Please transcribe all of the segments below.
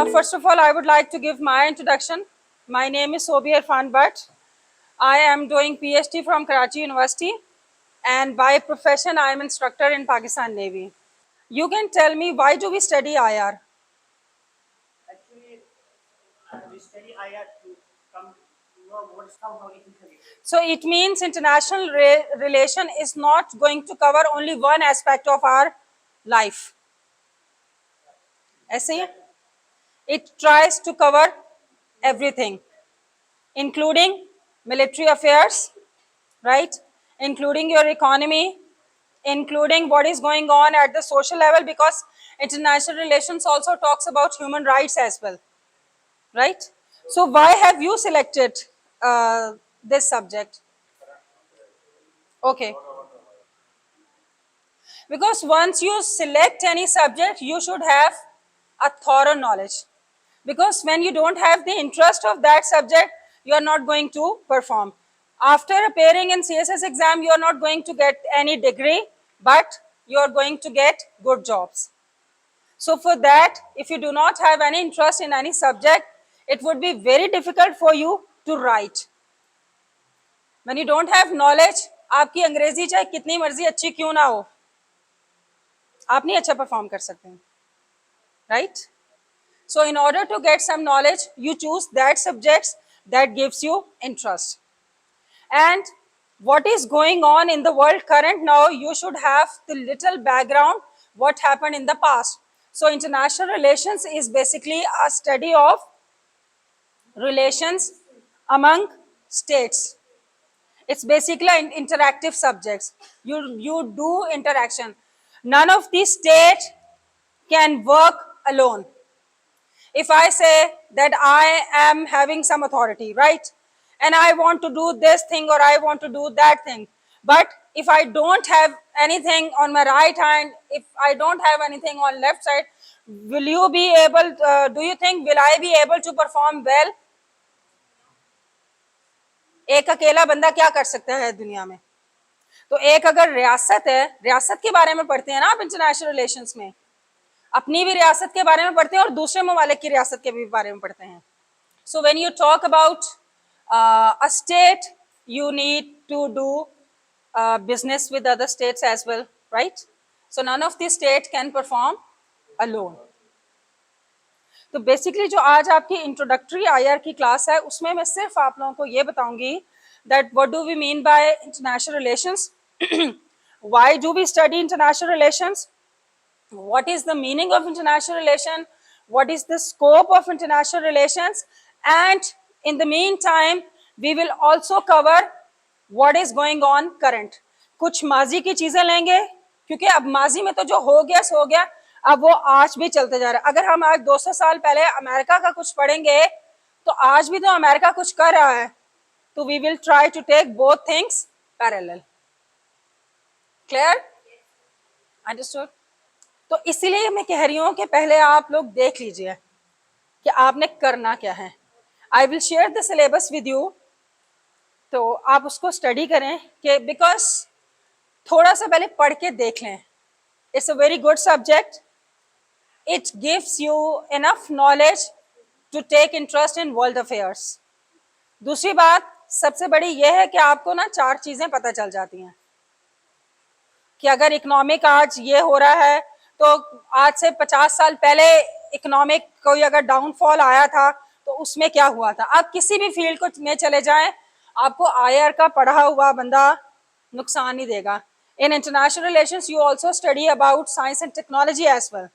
first of all, I would like to give my introduction. My name is Sobi Irfan Bhatt. I am doing PhD from Karachi University, and by profession, I am instructor in Pakistan Navy. You can tell me, why do we study IR? Actually, we study IR to come to know what is how it is. So it means international relation is not going to cover only one aspect of our life. ऐसे ही? It tries to cover everything, including military affairs, right? Including your economy, including what is going on at the social level, because international relations also talks about human rights as well, right? So why have you selected this subject? Okay. Because once you select any subject, you should have a thorough knowledge. Because when you don't have the interest of that subject, you are not going to perform. After appearing in CSS exam, you are not going to get any degree, but you are going to get good jobs. So for that, if you do not have any interest in any subject, it would be very difficult for you to write. When you don't have knowledge, आपकी अंग्रेजी चाहे कितनी मर्जी अच्छी क्यों ना हो, आप नहीं अच्छा परफॉर्म कर सकते हैं, right? So in order to get some knowledge, you choose that subjects that gives you interest. And what is going on in the world current now, you should have the little background what happened in the past. So international relations is basically a study of relations among states. It's basically an interactive subjects. You do interaction. None of these states can work alone. If I say that I am having some authority, right? And I want to do this thing or I want to do that thing. But if I don't have anything on my right hand, if I don't have anything on left side, will you be able, do you think, will I be able to perform well? एक अकेला बंदा क्या कर सकता है दुनिया में? तो एक अगर रियासत है, रियासत के बारे में पढ़ते हैं ना आप इंटरनेशनल रिलेशंस में, अपनी भी रियासत के बारे में पढ़ते हैं और दूसरे ममालिक की रियासत के भी बारे में पढ़ते हैं. So when you talk about a state, you need to do business with other states as well, right? So none of these states can perform alone. तो बेसिकली जो आज आपकी इंट्रोडक्टरी आईआर की क्लास है, उसमें मैं सिर्फ आप लोगों को ये बताऊंगी that what do we mean by international relations, why do we study international relations, what is the meaning of international relation, what is the scope of international relations, and in the meantime we will also cover what is going on current. कुछ माजी की चीजें लेंगे क्योंकि अब माजी में तो जो हो गया सो गया, अब वो आज भी चलते जा रहा है. अगर हम आज 200 साल पहले अमेरिका का कुछ पढ़ेंगे तो आज भी तो अमेरिका कुछ कर रहा है, तो we will try to take both things parallel. Clear? Understood? तो इसीलिए मैं कह रही हूँ कि पहले आप लोग देख लीजिए कि आपने करना क्या है. I will share the syllabus with you, तो आप उसको स्टडी करें कि बिकॉज थोड़ा सा पहले पढ़ के देख लें. It's a very good subject. It gives you enough knowledge to take interest in world affairs. दूसरी बात सबसे बड़ी यह है कि आपको ना 4 चीजें पता चल जाती हैं कि अगर इकोनॉमिक आज ये हो रहा है तो आज से 50 साल पहले इकोनॉमिक कोई अगर डाउनफॉल आया था तो उसमें क्या हुआ था. आप किसी भी फील्ड को में चले जाएं, आपको आईआर का पढ़ा हुआ बंदा नुकसान नहीं देगा. In international relations you also study about science and technology as well.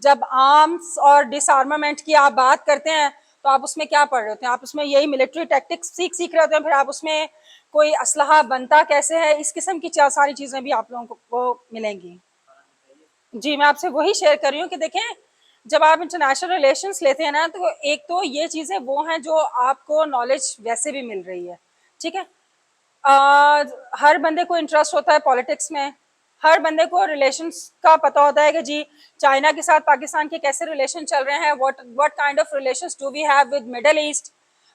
जब आर्म्स और डिसआर्मामेंट की आप बात करते हैं तो आप उसमें क्या पढ़ रहे होते हैं? आप उसमें यही मिलिट्री टैक्टिक्स सीख रहे होते हैं. फिर आप उसमें कोई असलहा बनता कैसे है, इस किस्म की सारी चीजें भी आप लोगों को मिलेंगी. जी, मैं आपसे वही शेयर कर रही हूँ कि देखें, जब आप इंटरनेशनल रिलेशंस लेते हैं ना, तो एक तो ये चीज़ें वो हैं जो आपको नॉलेज वैसे भी मिल रही है. ठीक है, हर बंदे को इंटरेस्ट होता है पॉलिटिक्स में, हर बंदे को रिलेशंस का पता होता है कि जी चाइना के साथ पाकिस्तान के कैसे रिलेशन चल रहे हैं, what kind of relations do we have with Middle East,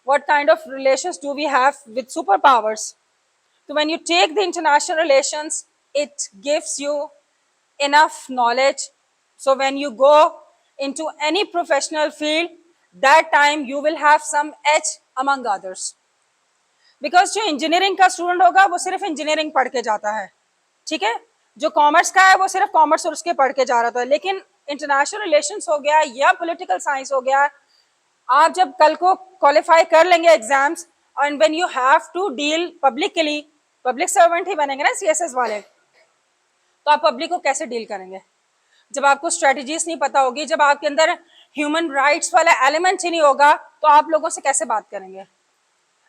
what kind of relations do we have with super powers. तो when you take the international relations, it gives you enough knowledge. So when you go into any professional field, that time you will have some edge among others. Because जो engineering का student होगा वो सिर्फ engineering पढ़ के जाता है, ठीक है, जो कॉमर्स का है वो सिर्फ कॉमर्स और उसके पढ़ के जा रहा था, लेकिन इंटरनेशनल रिलेशंस हो गया या पॉलिटिकल साइंस हो गया, आप जब कल को क्वालिफाई कर लेंगे exams and when you have to deal publicly, public servant ही बनेंगे ना सीएसएस वाले, तो आप पब्लिक को कैसे डील करेंगे जब आपको स्ट्रेटजीज नहीं पता होगी, जब आपके अंदर ह्यूमन राइट्स वाला एलिमेंट ही नहीं होगा, तो आप लोगों से कैसे बात करेंगे।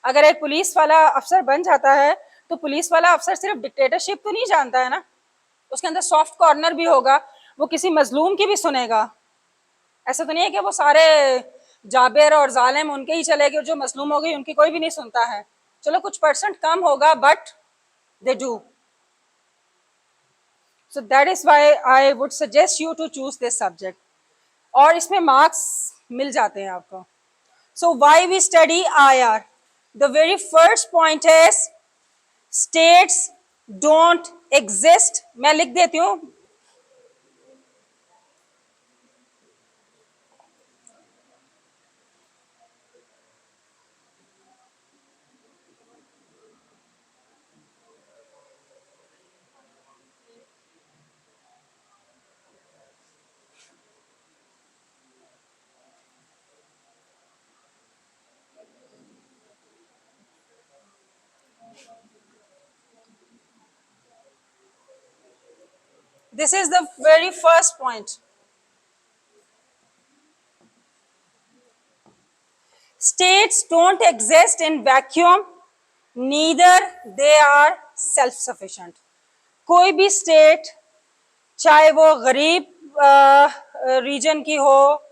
अगर एक पुलिस वाला अफसर बन जाता है तो पुलिस वाला अफसर सिर्फ डिक्टेटरशिप तो नहीं जानता है ना, उसके अंदर सॉफ्ट कॉर्नर भी होगा, वो किसी मजलूम की भी सुनेगा। ऐसा तो नहीं है कि वो सारे जाबिर और जालिम उनके ही चलेगे, जो मजलूम हो गई उनकी कोई भी नहीं सुनता है, चलो कुछ परसेंट कम होगा but they do. So that is why I would suggest you to choose this subject, और इसमें मार्क्स मिल जाते हैं आपको। So why we study IR, the very first point is states don't exist, मैं लिख देती हूं, this is the very first point. States don't exist in vacuum, neither they are self sufficient. कोई भी स्टेट, चाहे वो गरीब रीजन की हो,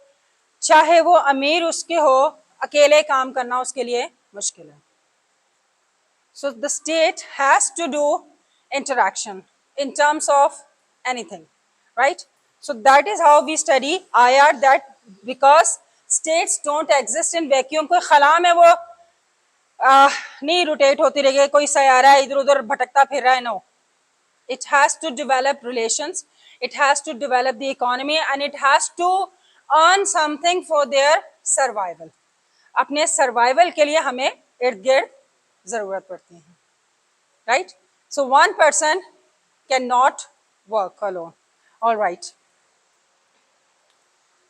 चाहे वो अमीर उसके हो, अकेले काम करना उसके लिए मुश्किल है। So the state has to do interaction in terms of anything, right? So that is how we study IR, that because states don't exist in vacuum, कोई खला में वो नहीं रोटेट होती रहेगी, कोई सयारा है इधर उधर भटकता फिर रहा है, no, it has to develop relations, it has to develop the economy and it has to earn something for their survival. अपने सर्वाइवल के लिए हमें इर्द गिर्द जरूरत पड़ती है, right? So one person cannot work alone. All right.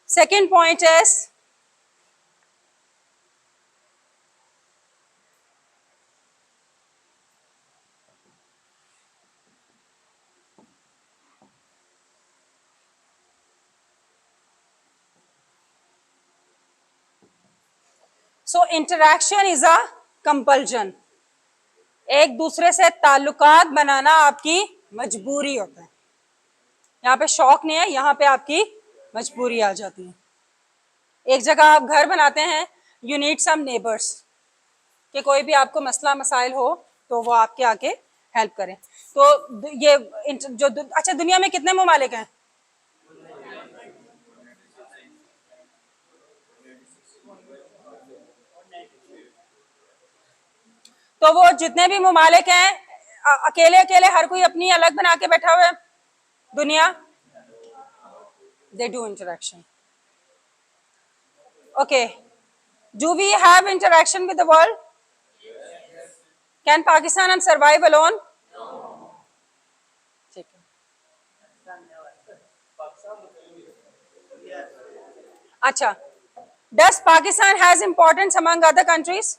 Second point is so interaction is a compulsion. एक दूसरे से ताल्लुकात बनाना आपकी मजबूरी होता है, यहाँ पे शौक नहीं है, यहाँ पे आपकी मजबूरी आ जाती है। एक जगह आप घर बनाते हैं, यू नीड सम नेबर्स, कि कोई भी आपको मसला मसाइल हो तो वो आपके आके हेल्प करें। तो ये जो अच्छा, दुनिया में कितने ममालिक हैं? तो वो जितने भी ममालिक हैं, अकेले अकेले हर कोई अपनी अलग बना के बैठा हुआ है दुनिया? They do interaction. Okay, do we have interaction with the world? Can Pakistan survive alone? ठीक है। अच्छा, does Pakistan has importance among other countries?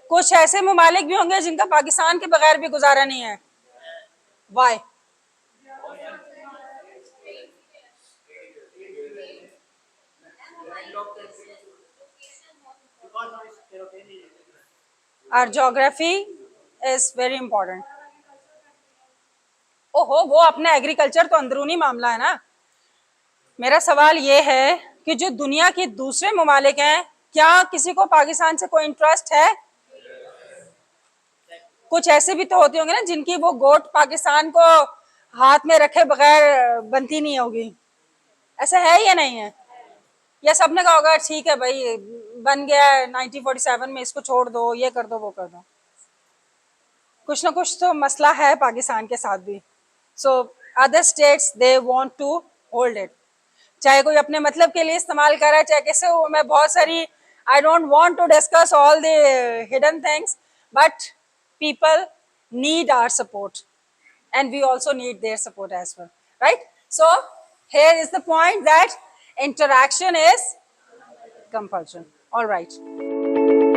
कुछ ऐसे ममालिक भी होंगे जिनका पाकिस्तान के बगैर भी गुजारा नहीं है। Y? Our geography is very important. ओहो, वो अपना एग्रीकल्चर तो अंदरूनी मामला है ना। मेरा सवाल ये है कि जो दुनिया के दूसरे ममालिक हैं, क्या किसी को पाकिस्तान से कोई इंटरेस्ट है? कुछ ऐसे भी तो होते होंगे ना जिनकी वो गोट पाकिस्तान को हाथ में रखे बगैर बनती नहीं होगी, ऐसा है या नहीं है? या सबने कहा होगा ठीक है भाई, बन गया है 1947 में, इसको छोड़ दो, ये कर दो, वो कर दो। कुछ ना कुछ तो मसला है पाकिस्तान के साथ भी। So other states they want to hold it. चाहे कोई अपने मतलब के लिए इस्तेमाल कर रहा है, चाहे कैसे हो, मैं बहुत सारी, I don't want to discuss all the hidden things, but people need our support and we also need their support as well, right? So here is the point that interaction is compulsion. All right.